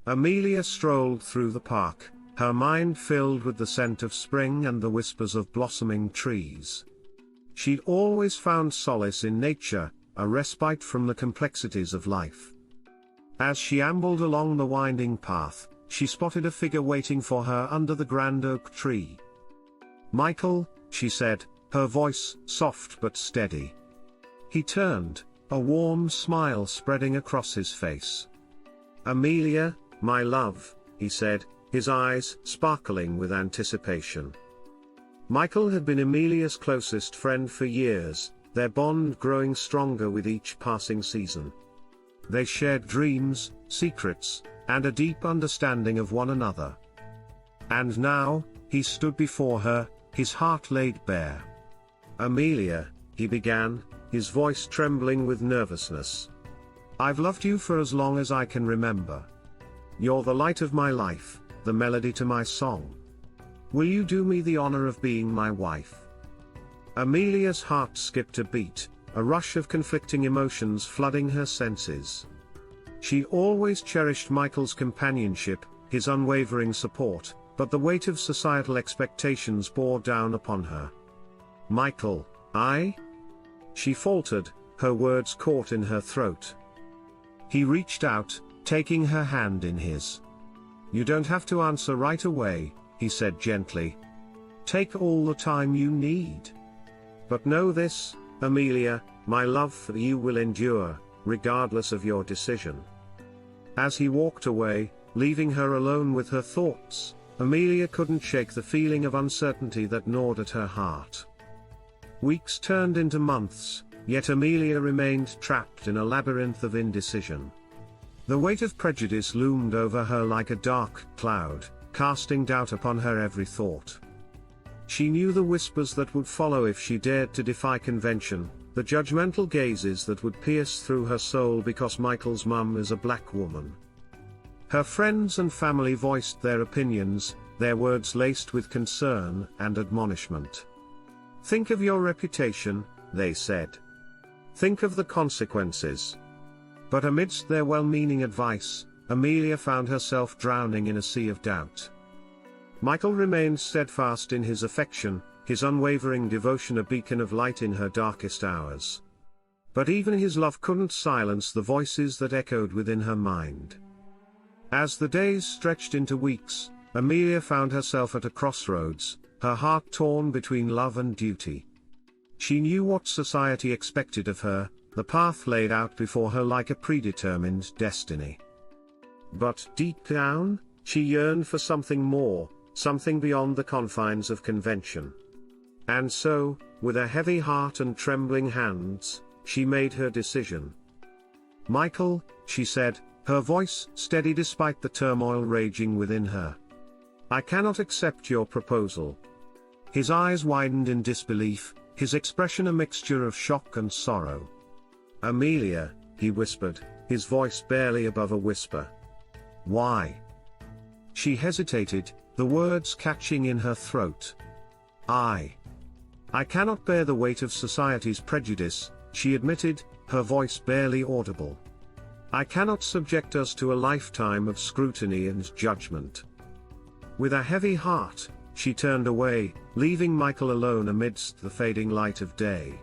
Amelia strolled through the park, her mind filled with the scent of spring and the whispers of blossoming trees. She'd always found solace in nature, a respite from the complexities of life. As she ambled along the winding path, she spotted a figure waiting for her under the grand oak tree. "Michael," she said, her voice soft but steady. He turned, a warm smile spreading across his face. "Amelia, my love," he said, his eyes sparkling with anticipation. Michael had been Amelia's closest friend for years, their bond growing stronger with each passing season. They shared dreams, secrets, and a deep understanding of one another. And now, he stood before her, his heart laid bare. "Amelia," he began, his voice trembling with nervousness. "I've loved you for as long as I can remember. You're the light of my life, the melody to my song. Will you do me the honor of being my wife?" Amelia's heart skipped a beat, a rush of conflicting emotions flooding her senses. She always cherished Michael's companionship, his unwavering support, but the weight of societal expectations bore down upon her. "Michael, she faltered, her words caught in her throat. He reached out, taking her hand in his. "You don't have to answer right away," he said gently. "Take all the time you need. But know this, Amelia, my love for you will endure, regardless of your decision." As he walked away, leaving her alone with her thoughts, Amelia couldn't shake the feeling of uncertainty that gnawed at her heart. Weeks turned into months, yet Amelia remained trapped in a labyrinth of indecision. The weight of prejudice loomed over her like a dark cloud, casting doubt upon her every thought. She knew the whispers that would follow if she dared to defy convention, the judgmental gazes that would pierce through her soul because Michael's mum is a black woman. Her friends and family voiced their opinions, their words laced with concern and admonishment. "Think of your reputation," they said. "Think of the consequences." But amidst their well-meaning advice, Amelia found herself drowning in a sea of doubt. Michael remained steadfast in his affection, his unwavering devotion a beacon of light in her darkest hours. But even his love couldn't silence the voices that echoed within her mind. As the days stretched into weeks, Amelia found herself at a crossroads, her heart torn between love and duty. She knew what society expected of her, the path laid out before her like a predetermined destiny. But deep down, she yearned for something more, something beyond the confines of convention. And so, with a heavy heart and trembling hands, she made her decision. "Michael," she said, her voice steady despite the turmoil raging within her. "I cannot accept your proposal." His eyes widened in disbelief, his expression a mixture of shock and sorrow. "Amelia," he whispered, his voice barely above a whisper. "Why?" She hesitated, the words catching in her throat. I cannot bear the weight of society's prejudice," she admitted, her voice barely audible. "I cannot subject us to a lifetime of scrutiny and judgment." With a heavy heart, she turned away, leaving Michael alone amidst the fading light of day.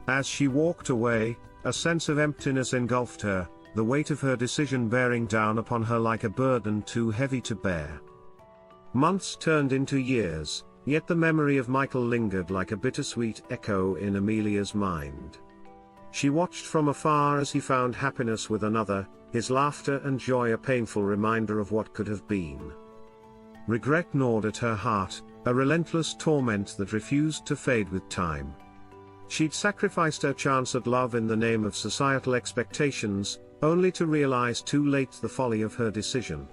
As she walked away, a sense of emptiness engulfed her, the weight of her decision bearing down upon her like a burden too heavy to bear. Months turned into years, yet the memory of Michael lingered like a bittersweet echo in Amelia's mind. She watched from afar as he found happiness with another, his laughter and joy a painful reminder of what could have been. Regret gnawed at her heart, a relentless torment that refused to fade with time. She'd sacrificed her chance at love in the name of societal expectations, only to realize too late the folly of her decision.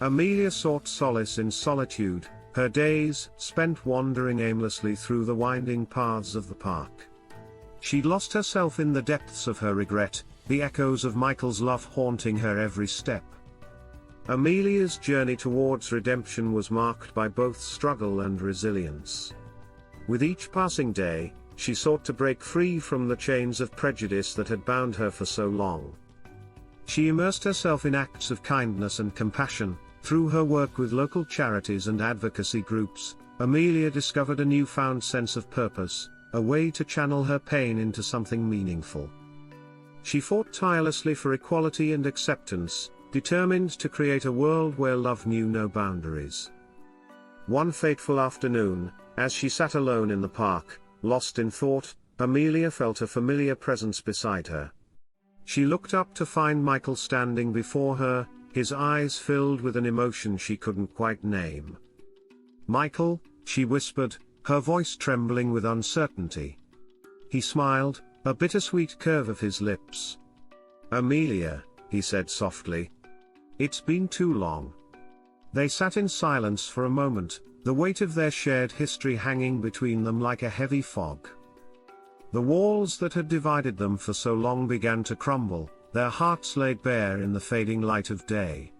Amelia sought solace in solitude, her days spent wandering aimlessly through the winding paths of the park. She'd lost herself in the depths of her regret, the echoes of Michael's love haunting her every step. Amelia's journey towards redemption was marked by both struggle and resilience. With each passing day, she sought to break free from the chains of prejudice that had bound her for so long. She immersed herself in acts of kindness and compassion. Through her work with local charities and advocacy groups, Amelia discovered a newfound sense of purpose, a way to channel her pain into something meaningful. She fought tirelessly for equality and acceptance, determined to create a world where love knew no boundaries. One fateful afternoon, as she sat alone in the park, lost in thought, Amelia felt a familiar presence beside her. She looked up to find Michael standing before her, his eyes filled with an emotion she couldn't quite name. "Michael," she whispered, her voice trembling with uncertainty. He smiled, a bittersweet curve of his lips. "Amelia," he said softly. "It's been too long." They sat in silence for a moment, the weight of their shared history hanging between them like a heavy fog. The walls that had divided them for so long began to crumble, their hearts laid bare in the fading light of day.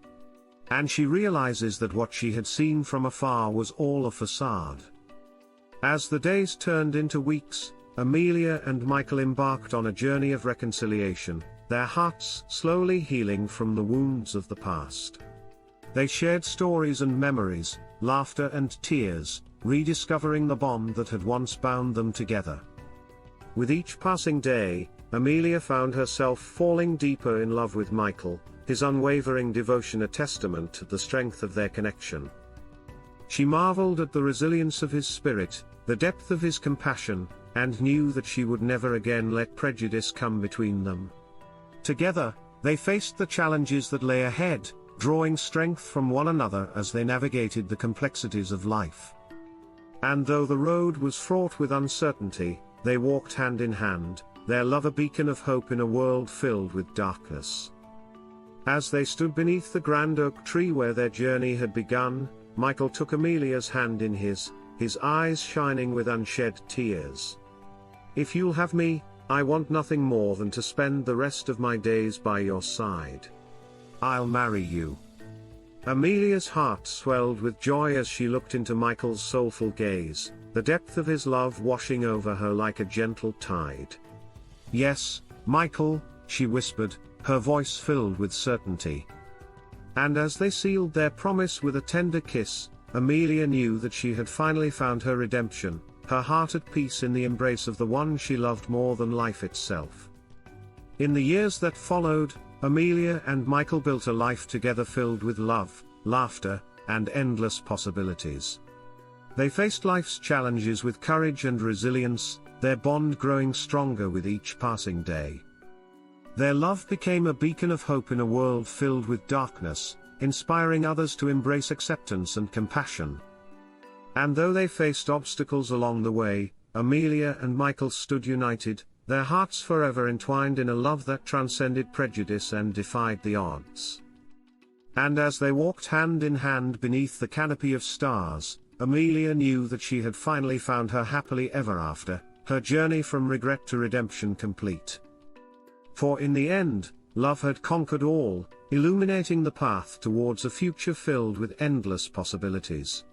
And she realizes that what she had seen from afar was all a facade. As the days turned into weeks, Amelia and Michael embarked on a journey of reconciliation, their hearts slowly healing from the wounds of the past. They shared stories and memories, laughter and tears, rediscovering the bond that had once bound them together. With each passing day, Amelia found herself falling deeper in love with Michael, his unwavering devotion a testament to the strength of their connection. She marveled at the resilience of his spirit, the depth of his compassion, and knew that she would never again let prejudice come between them. Together, they faced the challenges that lay ahead, drawing strength from one another as they navigated the complexities of life. And though the road was fraught with uncertainty, they walked hand in hand, their love a beacon of hope in a world filled with darkness. As they stood beneath the grand oak tree where their journey had begun, Michael took Amelia's hand in his eyes shining with unshed tears. "If you'll have me, I want nothing more than to spend the rest of my days by your side. I'll marry you." Amelia's heart swelled with joy as she looked into Michael's soulful gaze, the depth of his love washing over her like a gentle tide. "Yes, Michael," she whispered, her voice filled with certainty. And as they sealed their promise with a tender kiss, Amelia knew that she had finally found her redemption, her heart at peace in the embrace of the one she loved more than life itself. In the years that followed, Amelia and Michael built a life together filled with love, laughter, and endless possibilities. They faced life's challenges with courage and resilience, their bond growing stronger with each passing day. Their love became a beacon of hope in a world filled with darkness, inspiring others to embrace acceptance and compassion. And though they faced obstacles along the way, Amelia and Michael stood united, their hearts forever entwined in a love that transcended prejudice and defied the odds. And as they walked hand in hand beneath the canopy of stars, Amelia knew that she had finally found her happily ever after, her journey from regret to redemption complete. For in the end, love had conquered all, illuminating the path towards a future filled with endless possibilities.